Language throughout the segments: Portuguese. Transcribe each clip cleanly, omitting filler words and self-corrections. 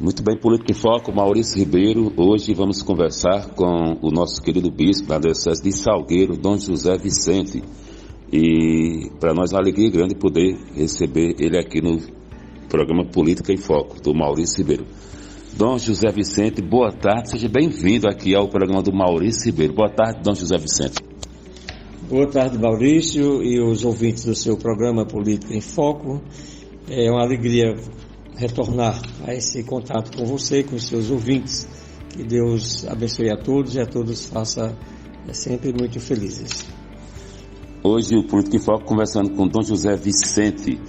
Muito bem, Política em Foco, Maurício Ribeiro. Hoje vamos conversar com o nosso querido bispo da Diocese de Salgueiro, Dom José Vicente. E para nós é uma alegria grande poder receber ele aqui no programa Política em Foco, do Maurício Ribeiro. Dom José Vicente, boa tarde, seja bem-vindo aqui ao programa do Maurício Ribeiro. Boa tarde, Dom José Vicente. Boa tarde, Maurício, e os ouvintes do seu programa Política em Foco. É uma alegria retornar a esse contato com você, com os seus ouvintes. Que Deus abençoe a todos e a todos faça sempre muito felizes. Hoje o Política em Foco conversando com Dom José Vicente.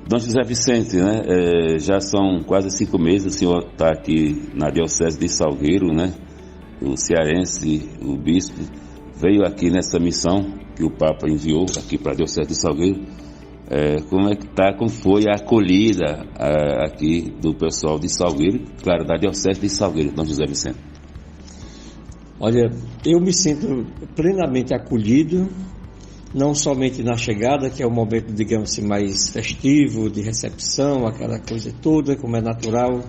Dom José Vicente, né? Já são quase 5 meses, o senhor está aqui na Diocese de Salgueiro, né? O cearense, o bispo, veio aqui nessa missão que o Papa enviou aqui para a Diocese de Salgueiro. Como é que está, como foi a acolhida aqui do pessoal de Salgueiro, claro, da Diocese de Salgueiro, Dom José Vicente? Olha, eu me sinto plenamente acolhido, não somente na chegada, que é um momento, digamos assim, mais festivo, de recepção, aquela coisa toda, como é natural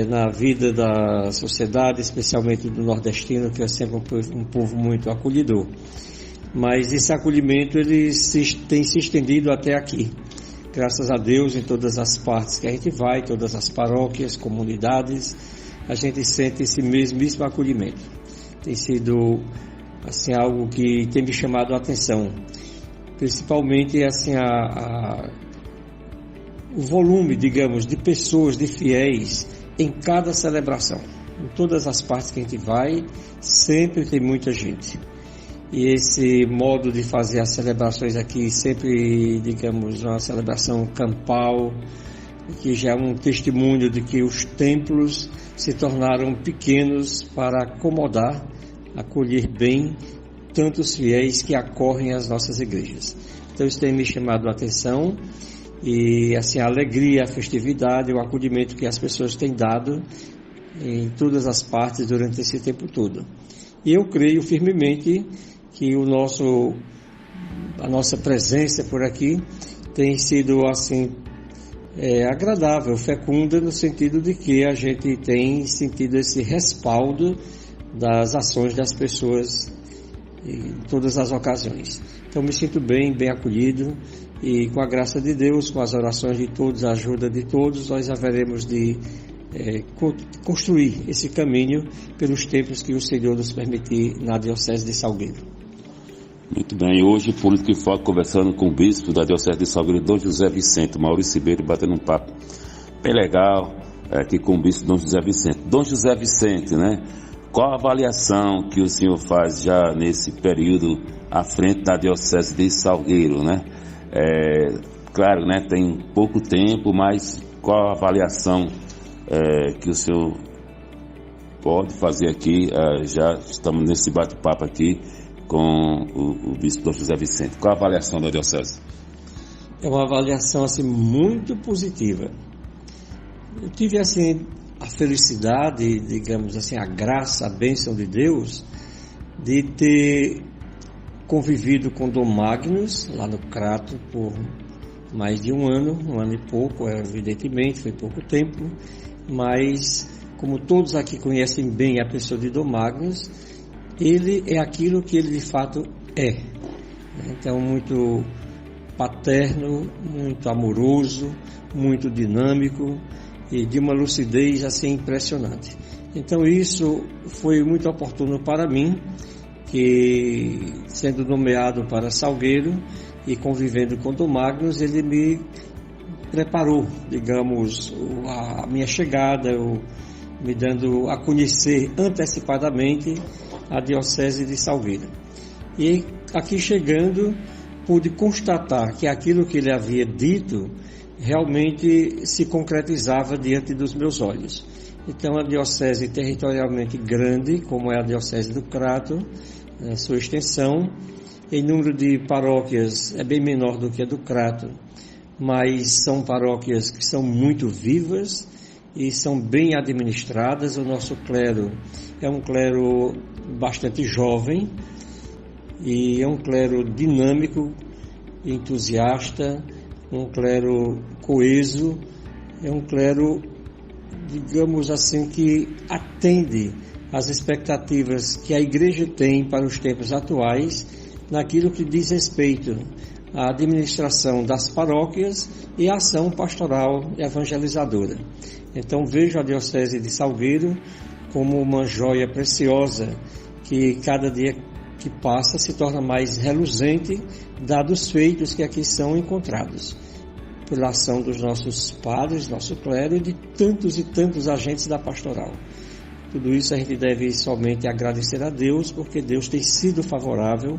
na vida da sociedade, especialmente do nordestino, que é sempre um povo muito acolhedor. Mas esse acolhimento ele tem se estendido até aqui. Graças a Deus, em todas as partes que a gente vai, todas as paróquias, comunidades, a gente sente esse mesmo acolhimento. Tem sido assim, algo que tem me chamado a atenção, principalmente assim, o volume, digamos, de pessoas, de fiéis em cada celebração. Em todas as partes que a gente vai, sempre tem muita gente. E esse modo de fazer as celebrações aqui, sempre, digamos, uma celebração campal, que já é um testemunho de que os templos se tornaram pequenos para acomodar, acolher bem tantos fiéis que acorrem às nossas igrejas. Então isso tem me chamado a atenção e assim a alegria, a festividade, o acolhimento que as pessoas têm dado em todas as partes durante esse tempo todo. E eu creio firmemente que a nossa presença por aqui tem sido assim agradável, fecunda, no sentido de que a gente tem sentido esse respaldo das ações das pessoas em todas as ocasiões. Então me sinto bem acolhido e com a graça de Deus, com as orações de todos, a ajuda de todos, nós haveremos de construir esse caminho pelos tempos que o Senhor nos permitir na Diocese de Salgueiro. Muito bem, hoje Política em Foco conversando com o bispo da Diocese de Salgueiro, Dom José Vicente, Maurício Ribeiro, batendo um papo bem legal aqui com o bispo Dom José Vicente. Dom José Vicente, né? Qual a avaliação que o senhor faz já nesse período à frente da Diocese de Salgueiro, né? Claro, né? Tem pouco tempo, mas qual a avaliação que o senhor pode fazer aqui? Já estamos nesse bate-papo aqui com o bispo Dom José Vicente. Qual a avaliação da Diocese? É uma avaliação assim, muito positiva. Eu tive assim a felicidade, digamos assim, a graça, a bênção de Deus de ter convivido com Dom Magnus lá no Crato por mais de um ano e pouco, evidentemente, foi pouco tempo, mas como todos aqui conhecem bem a pessoa de Dom Magnus, ele é aquilo que ele de fato é. Então, muito paterno, muito amoroso, muito dinâmico e de uma lucidez assim impressionante. Então isso foi muito oportuno para mim, que sendo nomeado para Salgueiro e convivendo com Dom Magnus, ele me preparou, digamos, a minha chegada, me dando a conhecer antecipadamente a Diocese de Salgueiro. E aqui chegando, pude constatar que aquilo que ele havia dito realmente se concretizava diante dos meus olhos. Então, a diocese territorialmente grande, como é a Diocese do Crato, a sua extensão, em número de paróquias é bem menor do que a do Crato, mas são paróquias que são muito vivas e são bem administradas. O nosso clero é um clero bastante jovem e é um clero dinâmico, entusiasta, um clero coeso, é um clero digamos assim, que atende às expectativas que a igreja tem para os tempos atuais, naquilo que diz respeito à administração das paróquias e à ação pastoral e evangelizadora. Então vejo a Diocese de Salgueiro como uma joia preciosa que cada dia que passa se torna mais reluzente, dados os feitos que aqui são encontrados, pela ação dos nossos padres, nosso clero e de tantos e tantos agentes da pastoral. Tudo isso a gente deve somente agradecer a Deus, porque Deus tem sido favorável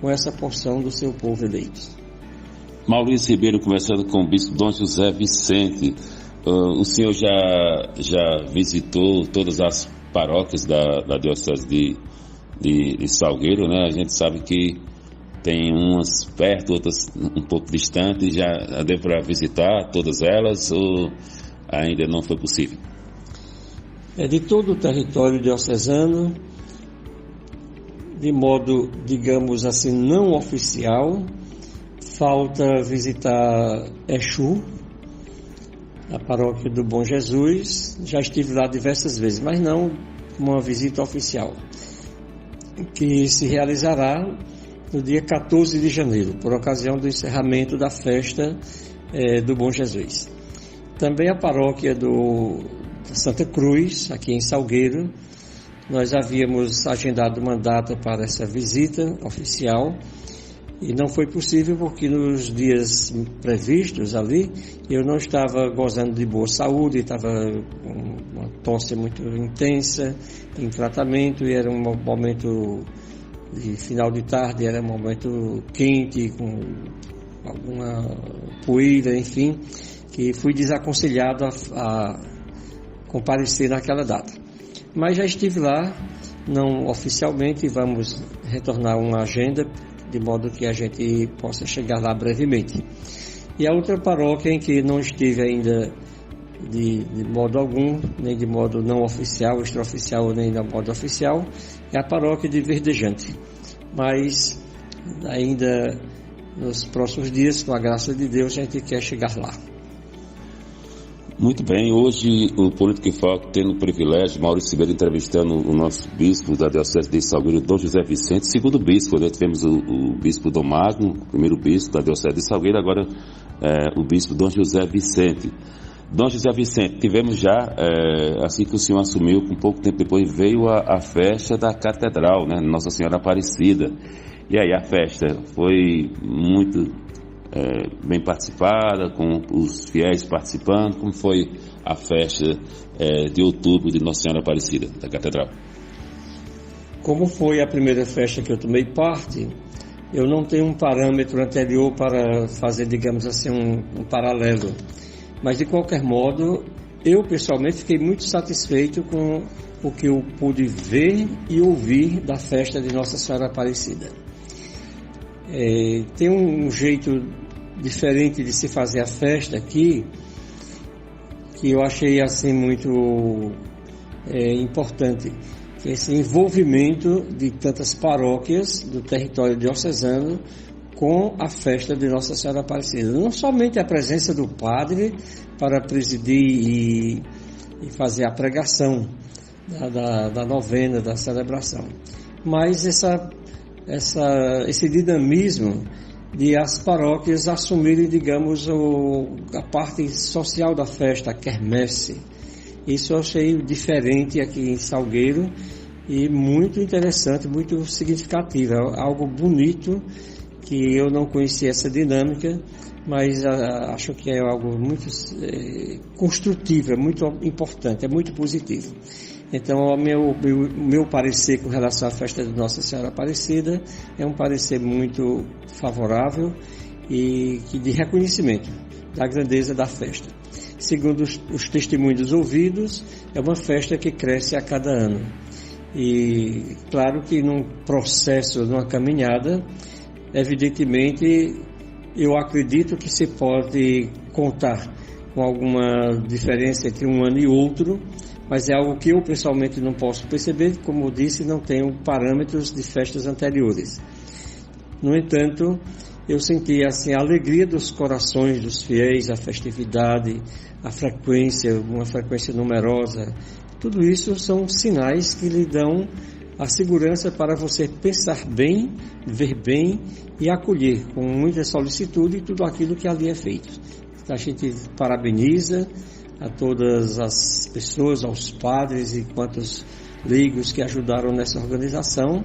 com essa porção do seu povo eleito. Maurício Ribeiro conversando com o bispo Dom José Vicente. O senhor já visitou todas as paróquias da Diocese de Salgueiro, né? A gente sabe que tem umas perto, outras um pouco distantes. Já deu para visitar todas elas ou ainda não foi possível? De todo o território diocesano, de modo, digamos assim, não oficial, falta visitar Exu, a paróquia do Bom Jesus. Já estive lá diversas vezes, mas não uma visita oficial, que se realizará no dia 14 de janeiro, por ocasião do encerramento da festa do Bom Jesus. Também a paróquia da Santa Cruz, aqui em Salgueiro, nós havíamos agendado uma data para essa visita oficial e não foi possível porque nos dias previstos ali eu não estava gozando de boa saúde, estava com uma tosse muito intensa, em tratamento, e era um momento de final de tarde, era um momento quente, com alguma poeira, enfim, que fui desaconselhado a comparecer naquela data. Mas já estive lá, não oficialmente, e vamos retornar uma agenda de modo que a gente possa chegar lá brevemente. E a outra paróquia em que não estive ainda de modo algum, nem de modo não oficial, extraoficial, nem de modo oficial, é a paróquia de Verdejante. Mas ainda nos próximos dias, com a graça de Deus, a gente quer chegar lá. Muito bem, hoje o Política em Foco tendo o privilégio, Maurício Ribeiro entrevistando o nosso bispo da Diocese de Salgueiro, Dom José Vicente, segundo bispo, né? Tivemos o bispo Dom Magno, primeiro bispo da Diocese de Salgueiro, agora o bispo Dom José Vicente. Dom José Vicente, tivemos já, assim que o senhor assumiu, um pouco tempo depois veio a festa da Catedral, né? Nossa Senhora Aparecida. E aí a festa foi muito bem participada, com os fiéis participando. Como foi a festa de outubro de Nossa Senhora Aparecida da Catedral? Como foi a primeira festa que eu tomei parte, eu não tenho um parâmetro anterior para fazer, digamos assim, um paralelo. Mas, de qualquer modo, eu pessoalmente fiquei muito satisfeito com o que eu pude ver e ouvir da festa de Nossa Senhora Aparecida. Tem um jeito diferente de se fazer a festa aqui, que eu achei assim muito importante, que é esse envolvimento de tantas paróquias do território diocesano com a festa de Nossa Senhora Aparecida. Não somente a presença do padre para presidir e fazer a pregação da novena, da celebração, mas esse dinamismo de as paróquias assumirem, digamos, a parte social da festa, a quermesse. Isso eu achei diferente aqui em Salgueiro e muito interessante, muito significativo, algo bonito, que eu não conhecia essa dinâmica, mas acho que é algo muito construtivo, é muito importante, é muito positivo. Então, o meu parecer com relação à festa de Nossa Senhora Aparecida é um parecer muito favorável e de reconhecimento da grandeza da festa. Segundo os testemunhos ouvidos, é uma festa que cresce a cada ano. E, claro que num processo, numa caminhada, evidentemente, eu acredito que se pode contar com alguma diferença entre um ano e outro, mas é algo que eu pessoalmente não posso perceber, como eu disse, não tenho parâmetros de festas anteriores. No entanto, eu senti assim a alegria dos corações dos fiéis, a festividade, a frequência, uma frequência numerosa. Tudo isso são sinais que lhe dão a segurança para você pensar bem, ver bem e acolher com muita solicitude tudo aquilo que ali é feito. A gente parabeniza a todas as pessoas, aos padres e quantos leigos que ajudaram nessa organização,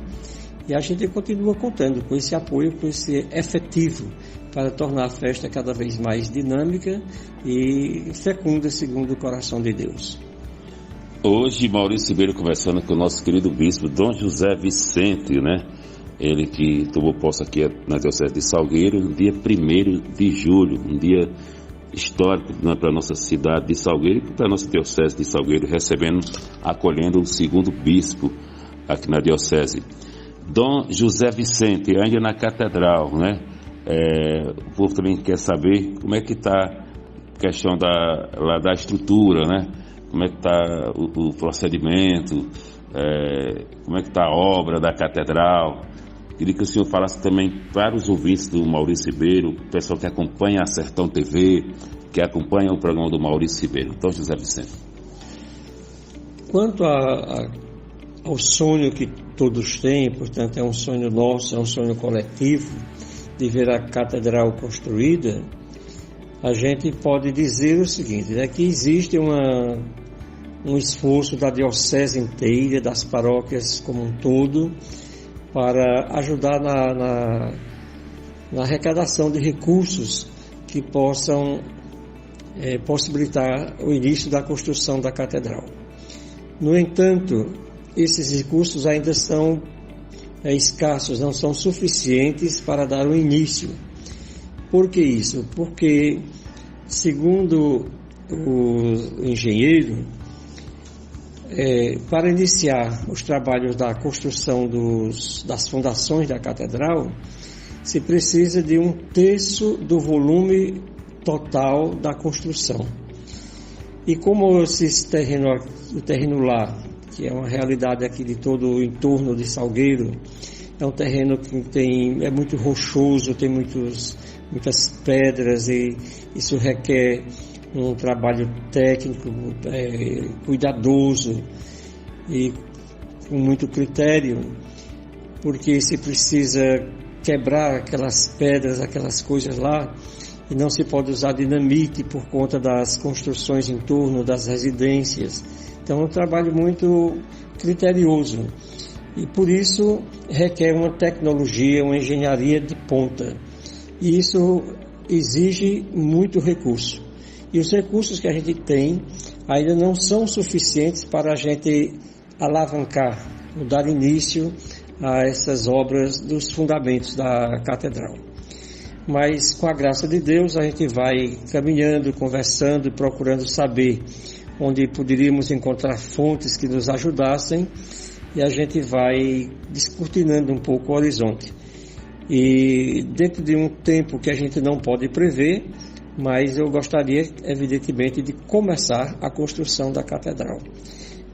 e a gente continua contando com esse apoio, com esse efetivo para tornar a festa cada vez mais dinâmica e fecunda segundo o coração de Deus. Hoje, Maurício Ribeiro conversando com o nosso querido bispo Dom José Vicente, né? Ele que tomou posse aqui na Diocese de Salgueiro no dia 1º de julho, um dia histórico, né, para a nossa cidade de Salgueiro e para a nossa Diocese de Salgueiro, acolhendo o segundo bispo aqui na Diocese. Dom José Vicente, ainda na Catedral, né? O povo também quer saber como é que está a questão da estrutura, né? Como é que está o procedimento, como é que está a obra da Catedral. Queria que o senhor falasse também para os ouvintes do Maurício Ribeiro, o pessoal que acompanha a Sertão TV, que acompanha o programa do Maurício Ribeiro. Dom José Vicente. Quanto ao sonho que todos têm, portanto é um sonho nosso, é um sonho coletivo, de ver a Catedral construída, a gente pode dizer o seguinte, né, que existe um esforço da Diocese inteira, das paróquias como um todo, para ajudar na arrecadação de recursos que possam possibilitar o início da construção da Catedral. No entanto, esses recursos ainda são escassos, não são suficientes para dar o início. Por que isso? Porque, segundo o engenheiro, para iniciar os trabalhos da construção das fundações da Catedral, se precisa de 1/3 do volume total da construção. E como esse terreno lá, que é uma realidade aqui de todo o entorno de Salgueiro, é um terreno que é muito rochoso, tem muitas pedras, e isso requer um trabalho técnico cuidadoso e com muito critério, porque se precisa quebrar aquelas pedras, aquelas coisas lá, e não se pode usar dinamite por conta das construções em torno das residências. Então é um trabalho muito criterioso e por isso requer uma tecnologia, uma engenharia de ponta, e isso exige muito recurso. E os recursos que a gente tem ainda não são suficientes para a gente alavancar, dar início a essas obras dos fundamentos da Catedral. Mas com a graça de Deus a gente vai caminhando, conversando, procurando saber onde poderíamos encontrar fontes que nos ajudassem, e a gente vai descortinando um pouco o horizonte. E dentro de um tempo que a gente não pode prever, mas eu gostaria, evidentemente, de começar a construção da Catedral.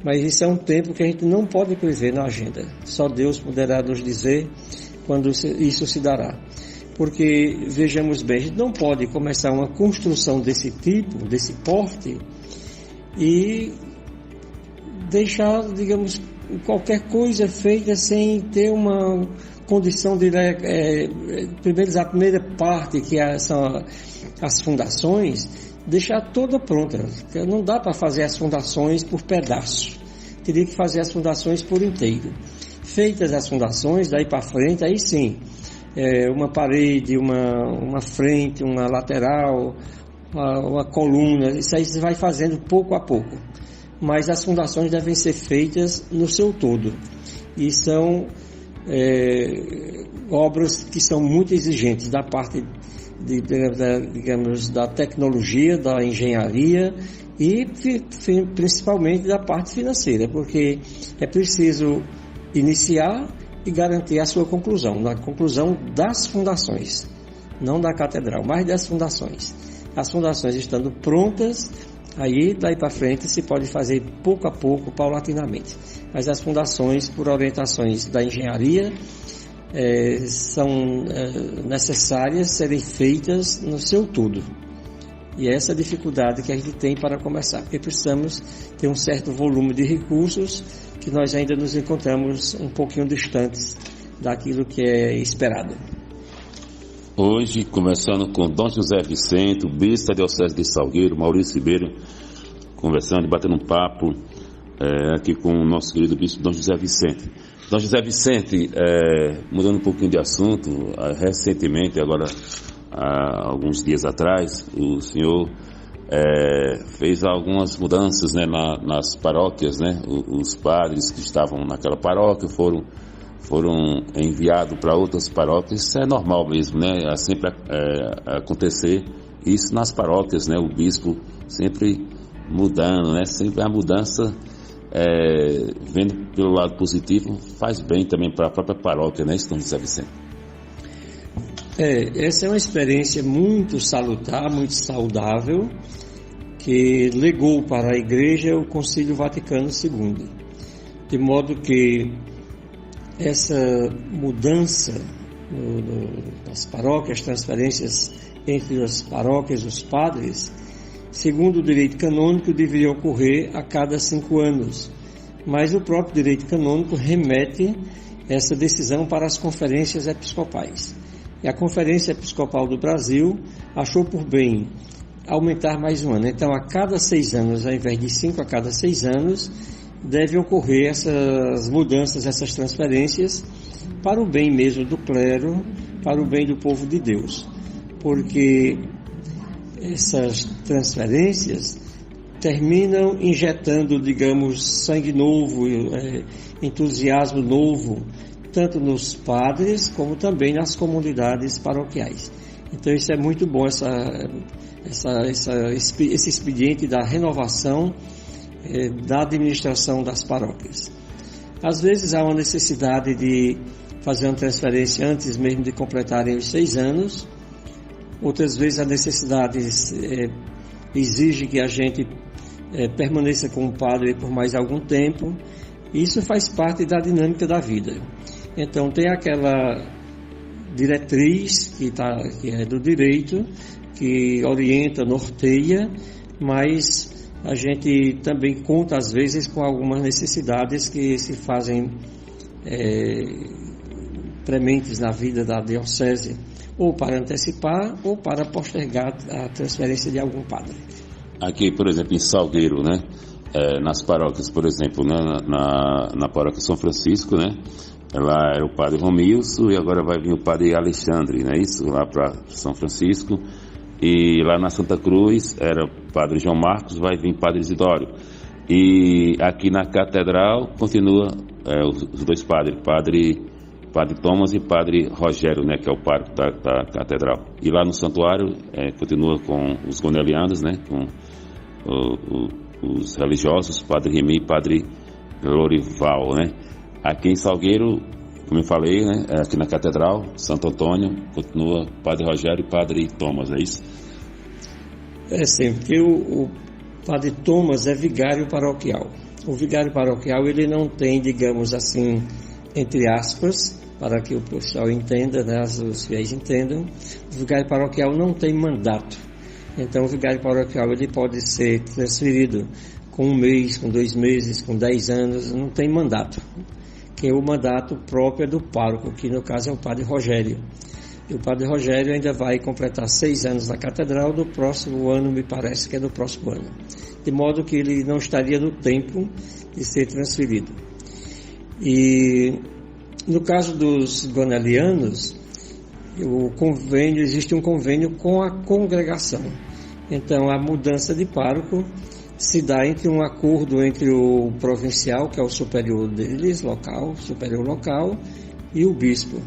Mas isso é um tempo que a gente não pode prever na agenda. Só Deus poderá nos dizer quando isso se dará. Porque, vejamos bem, a gente não pode começar uma construção desse tipo, desse porte, e deixar, digamos, qualquer coisa feita sem ter uma condição de... a primeira parte, que são as fundações, deixar toda pronta. Não dá para fazer as fundações por pedaço. Teria que fazer as fundações por inteiro. Feitas as fundações, daí para frente, aí sim, uma parede, uma frente, uma lateral, uma coluna, isso aí você vai fazendo pouco a pouco. Mas as fundações devem ser feitas no seu todo. E são obras que são muito exigentes da parte digamos, da tecnologia, da engenharia e principalmente da parte financeira, porque é preciso iniciar e garantir a sua conclusão, na conclusão das fundações, não da catedral, mas das fundações. As fundações estando prontas, aí daí para frente se pode fazer pouco a pouco, paulatinamente. Mas as fundações, por orientações da engenharia, são necessárias serem feitas no seu todo. E é essa dificuldade que a gente tem para começar, porque precisamos ter um certo volume de recursos que nós ainda nos encontramos um pouquinho distantes daquilo que é esperado. Hoje, conversando com Dom José Vicente, o bispo da Diocese de Salgueiro, Maurício Ribeiro, conversando e batendo um papo aqui com o nosso querido bispo Dom José Vicente. Dom José Vicente, mudando um pouquinho de assunto, recentemente, agora há alguns dias atrás, o senhor fez algumas mudanças, né, nas paróquias, né? Os padres que estavam naquela paróquia foram enviados para outras paróquias. Isso é normal mesmo, né? É sempre acontecer isso nas paróquias, né? O bispo sempre mudando, né? Sempre a mudança, vendo pelo lado positivo, faz bem também para a própria paróquia, né, Dom José Vicente? Essa é uma experiência muito salutar, muito saudável, que legou para a Igreja o Concílio Vaticano II. De modo que essa mudança nas paróquias, transferências entre as paróquias, os padres, segundo o direito canônico, deveria ocorrer a cada 5 anos. Mas o próprio direito canônico remete essa decisão para as conferências episcopais. E a Conferência Episcopal do Brasil achou por bem aumentar mais um ano. Então, a cada 6 anos, ao invés de 5 a cada 6 anos, deve ocorrer essas mudanças, essas transferências, para o bem mesmo do clero, para o bem do povo de Deus. Porque essas transferências terminam injetando, digamos, sangue novo, entusiasmo novo, tanto nos padres como também nas comunidades paroquiais. Então isso é muito bom, esse expediente da renovação da administração das paróquias. Às vezes há uma necessidade de fazer uma transferência antes mesmo de completarem os 6 anos, outras vezes a necessidade exige que a gente permaneça com o padre por mais algum tempo. Isso faz parte da dinâmica da vida. Então tem aquela diretriz que é do direito, que orienta, norteia, mas a gente também conta às vezes com algumas necessidades que se fazem prementes na vida da diocese, ou para antecipar ou para postergar a transferência de algum padre. Aqui, por exemplo, em Salgueiro, né? Nas paróquias, por exemplo, né? Na paróquia São Francisco, né? Lá era o padre Romilson e agora vai vir o padre Alexandre, não é isso? Lá para São Francisco. E lá na Santa Cruz era o padre João Marcos, vai vir padre Isidório. E aqui na Catedral continua os dois padres, padre Thomas e padre Rogério, né? Que é o pároco da Catedral. E lá no santuário continua com os gonelianos, né? Com os religiosos, padre Remy e padre Lorival, né? Aqui em Salgueiro, como eu falei, né, aqui na Catedral, Santo Antônio, continua padre Rogério e padre Thomas, é isso? Sim, porque o padre Thomas é vigário paroquial. O vigário paroquial, ele não tem, digamos assim, entre aspas, para que o pessoal entenda, né, os fiéis entendam, o vigário paroquial não tem mandato. Então o vigário paroquial ele pode ser transferido com 1 mês, com 2 meses, com 10 anos, não tem mandato. Que o mandato próprio é do pároco, que no caso é o padre Rogério. E o padre Rogério ainda vai completar 6 anos na catedral, do próximo ano, me parece que é do próximo ano. De modo que ele não estaria no tempo de ser transferido. E no caso dos gonelianos, existe um convênio com a congregação. Então a mudança de pároco se dá entre um acordo entre o provincial, que é o superior deles, superior local, e o bispo.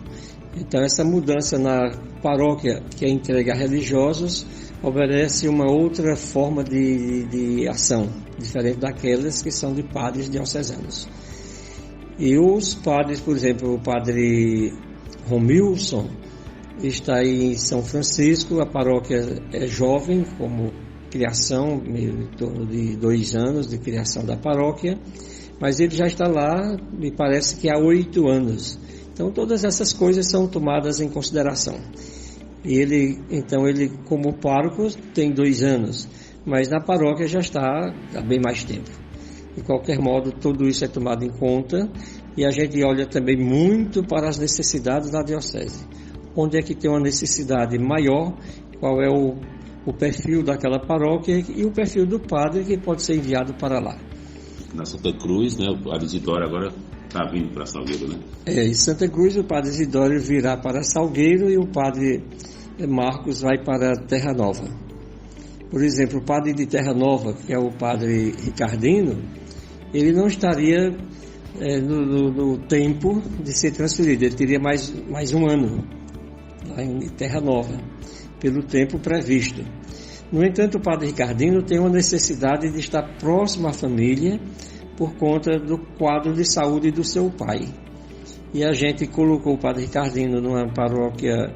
Então essa mudança na paróquia, que é entregue a religiosos, obedece uma outra forma de ação, diferente daquelas que são de padres diocesanos. E os padres, por exemplo, o padre Romilson está em São Francisco, a paróquia é jovem, como criação, em torno de 2 anos de criação da paróquia, mas ele já está lá, me parece que há 8 anos. Então todas essas coisas são tomadas em consideração. E ele como pároco tem 2 anos, mas na paróquia já está há bem mais tempo. De qualquer modo, tudo isso é tomado em conta e a gente olha também muito para as necessidades da diocese. Onde é que tem uma necessidade maior, qual é o perfil daquela paróquia e o perfil do padre que pode ser enviado para lá. Na Santa Cruz, né, o padre Isidório agora está vindo para Salgueiro, né? Em Santa Cruz o padre Isidório virá para Salgueiro e o padre Marcos vai para Terra Nova. Por exemplo, o padre de Terra Nova, que é o padre Ricardino, ele não estaria no tempo de ser transferido, ele teria mais 1 ano lá em Terra Nova, pelo tempo previsto. No entanto, o padre Ricardino tem uma necessidade de estar próximo à família por conta do quadro de saúde do seu pai. E a gente colocou o padre Ricardino numa paróquia,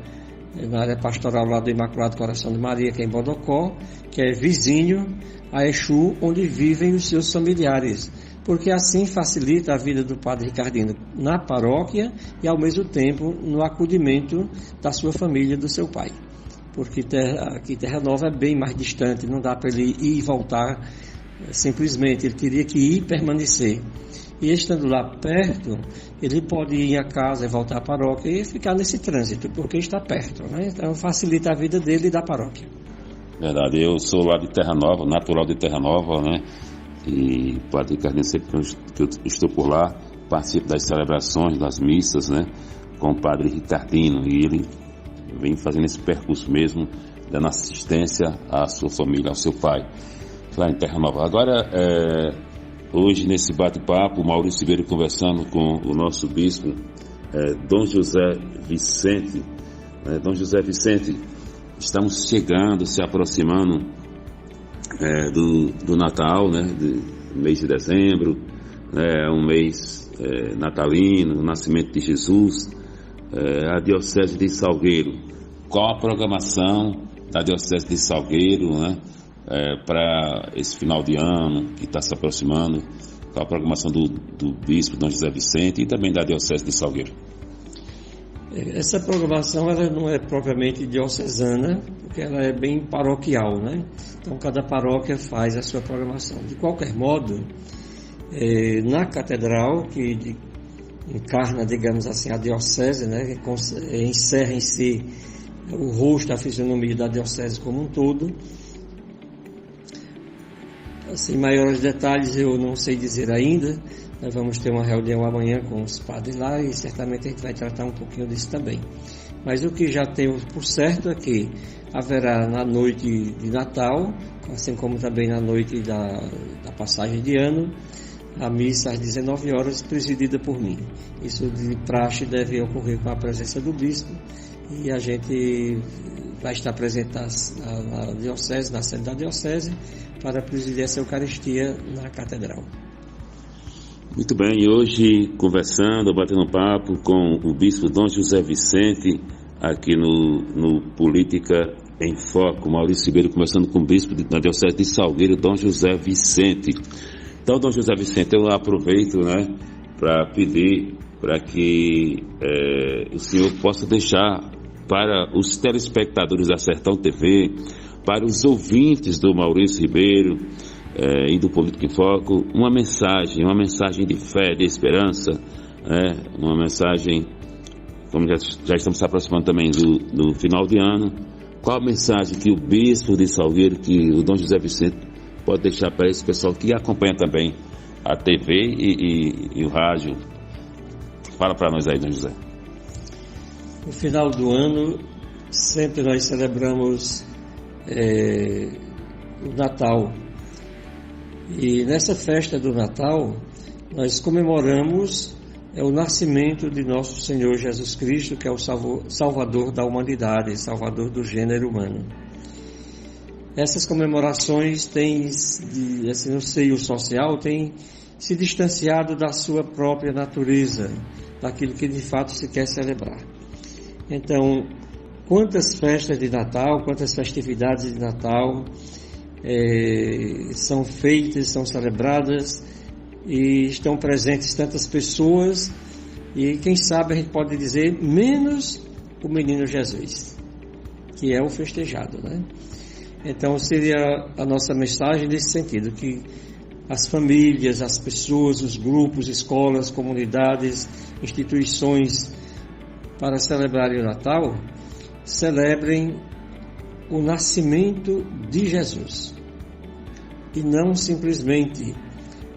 na área pastoral lá do Imaculado Coração de Maria, que é em Bodocó, que é vizinho a Exu, onde vivem os seus familiares, porque assim facilita a vida do padre Ricardino na paróquia e ao mesmo tempo no acolhimento da sua família, do seu pai. Porque aqui Terra Nova é bem mais distante, não dá para ele ir e voltar simplesmente, ele teria que ir e permanecer. E estando lá perto, ele pode ir à casa e voltar à paróquia e ficar nesse trânsito, porque está perto, né? Então facilita a vida dele e da paróquia. Verdade, eu sou lá de Terra Nova, natural de Terra Nova, né? E o padre Ricardino, sempre que eu estou por lá, participo das celebrações, das missas, né? Com o padre Ricardino, e ele vem fazendo esse percurso mesmo, dando assistência à sua família, ao seu pai, lá em Terra Nova. Agora, hoje nesse bate-papo, Maurício Ribeiro conversando com o nosso bispo, Dom José Vicente. Dom José Vicente, estamos chegando, se aproximando do Natal, né, do mês de dezembro, um mês natalino, o nascimento de Jesus. A Diocese de Salgueiro, qual a programação da Diocese de Salgueiro, né, para esse final de ano que está se aproximando? Qual a programação do Bispo Dom José Vicente e também da Diocese de Salgueiro? Essa programação ela não é propriamente diocesana, porque ela é bem paroquial, né? Então cada paróquia faz a sua programação. De qualquer modo, na catedral, que encarna, digamos assim, a diocese, né, que encerra em si o rosto, a fisionomia da diocese como um todo. Assim, maiores detalhes eu não sei dizer ainda. Nós vamos ter uma reunião amanhã com os padres lá e certamente a gente vai tratar um pouquinho disso também. Mas o que já tenho por certo é que haverá na noite de Natal, assim como também na noite da passagem de ano, a missa às 19 horas, presidida por mim. Isso de praxe deve ocorrer com a presença do bispo e a gente vai estar presente na diocese, na sede da diocese, para presidir essa Eucaristia na catedral. Muito bem, e hoje conversando, batendo um papo com o bispo Dom José Vicente, aqui no Política em Foco. Maurício Ribeiro conversando com o bispo da Diocese de Salgueiro, Dom José Vicente. Então, Dom José Vicente, eu aproveito, né, para pedir para que o senhor possa deixar para os telespectadores da Sertão TV, para os ouvintes do Maurício Ribeiro e do Política em Foco, uma mensagem de fé, de esperança, uma mensagem, como já estamos se aproximando também do final de ano. Qual a mensagem que o bispo de Salgueiro, que o Dom José Vicente pode deixar para esse pessoal que acompanha também a TV e o rádio? Fala para nós aí, Dom José. No final do ano, sempre nós celebramos o Natal. E nessa festa do Natal, nós comemoramos o nascimento de nosso Senhor Jesus Cristo, que é o Salvador da humanidade, Salvador do gênero humano. Essas comemorações têm, assim, no seio social, têm se distanciado da sua própria natureza, daquilo que de fato se quer celebrar. Então, quantas festas de Natal, quantas festividades de Natal são feitas, são celebradas e estão presentes tantas pessoas e quem sabe a gente pode dizer menos o menino Jesus, que é o festejado, né? Então seria a nossa mensagem nesse sentido, que as famílias, as pessoas, os grupos, escolas, comunidades, instituições, para celebrarem o Natal, celebrem o nascimento de Jesus e não simplesmente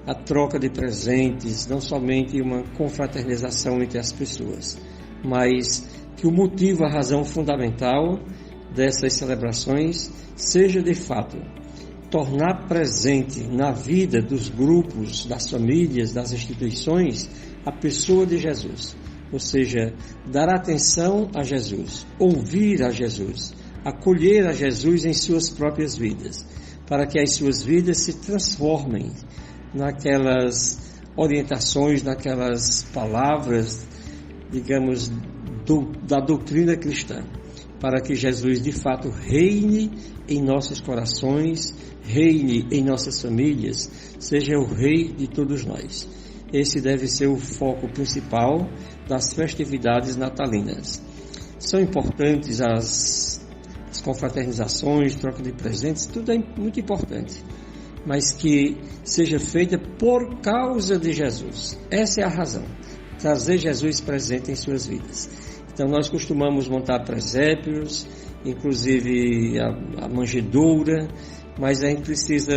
a troca de presentes, não somente uma confraternização entre as pessoas, mas que o motivo, a razão fundamental dessas celebrações seja de fato tornar presente na vida dos grupos, das famílias, das instituições, a pessoa de Jesus. Ou seja, dar atenção a Jesus, ouvir a Jesus, acolher a Jesus em suas próprias vidas, para que as suas vidas se transformem naquelas orientações, naquelas palavras, digamos, da doutrina cristã, para que Jesus de fato reine em nossos corações, reine em nossas famílias, seja o rei de todos nós. Esse deve ser o foco principal das festividades natalinas. São importantes as confraternizações, troca de presentes, tudo é muito importante, mas que seja feita por causa de Jesus. Essa é a razão, trazer Jesus presente em suas vidas. Então nós costumamos montar presépios, inclusive a manjedoura, mas a gente precisa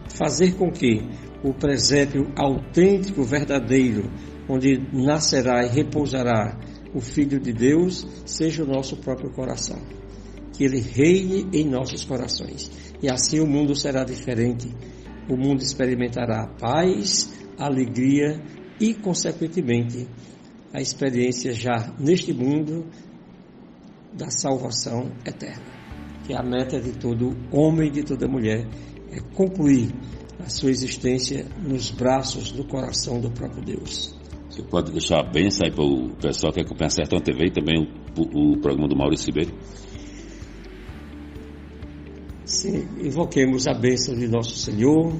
fazer com que o presépio autêntico, verdadeiro, onde nascerá e repousará o Filho de Deus, seja o nosso próprio coração. Que Ele reine em nossos corações. E assim o mundo será diferente. O mundo experimentará a paz, a alegria e, consequentemente, a experiência já neste mundo da salvação eterna. Que a meta de todo homem e de toda mulher é concluir a sua existência nos braços do coração do próprio Deus. Você pode deixar a bênção aí para o pessoal que acompanha a Sertão TV e também o programa do Maurício Ribeiro? Sim, invoquemos a bênção de nosso Senhor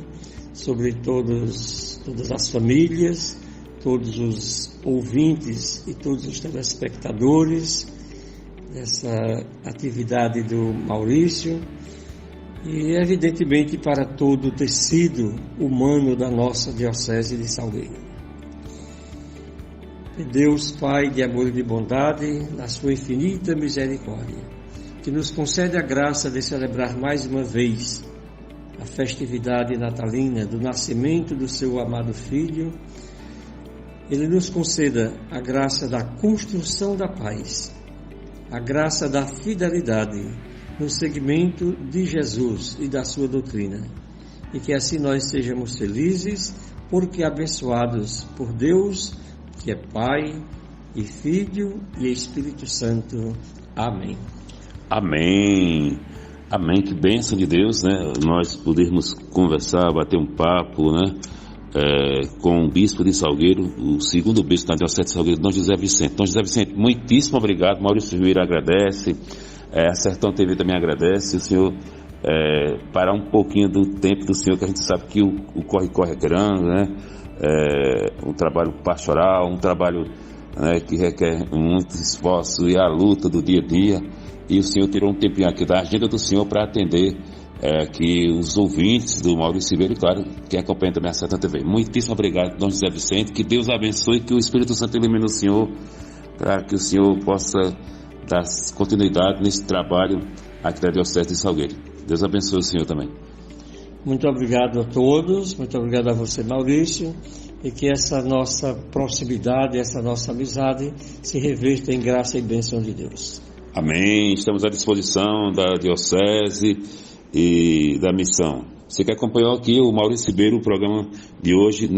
sobre todas as famílias, todos os ouvintes e todos os telespectadores dessa atividade do Maurício e, evidentemente, para todo o tecido humano da nossa Diocese de Salgueiro. Deus, Pai de amor e de bondade, na sua infinita misericórdia, que nos concede a graça de celebrar mais uma vez a festividade natalina do nascimento do seu amado Filho, Ele nos conceda a graça da construção da paz, a graça da fidelidade no seguimento de Jesus e da sua doutrina, e que assim nós sejamos felizes, porque abençoados por Deus, que é Pai e Filho e Espírito Santo. Amém. Amém. Amém. Que bênção de Deus, né? Nós podermos conversar, bater um papo, né? Com o bispo de Salgueiro, o segundo bispo da Diocese de Salgueiro, Dom José Vicente. Dom José Vicente, muitíssimo obrigado. Maurício Ribeiro agradece, a Sertão TV também agradece. O senhor parar um pouquinho do tempo do senhor, que a gente sabe que o corre-corre é grande, né? Um trabalho pastoral, um trabalho, né, que requer muito esforço e a luta do dia a dia, e o senhor tirou um tempinho aqui da agenda do senhor para atender que os ouvintes do Maurício Ribeiro, claro, que acompanham também a Sertão TV. Muitíssimo obrigado, Dom José Vicente, que Deus abençoe, que o Espírito Santo ilumine o senhor, para que o senhor possa dar continuidade nesse trabalho aqui da Diocese de Salgueiro. Deus abençoe o senhor também. Muito obrigado a todos, muito obrigado a você, Maurício, e que essa nossa proximidade, essa nossa amizade se reverta em graça e bênção de Deus. Amém. Estamos à disposição da Diocese e da missão. Você que acompanhou aqui o Maurício Ribeiro, o programa de hoje,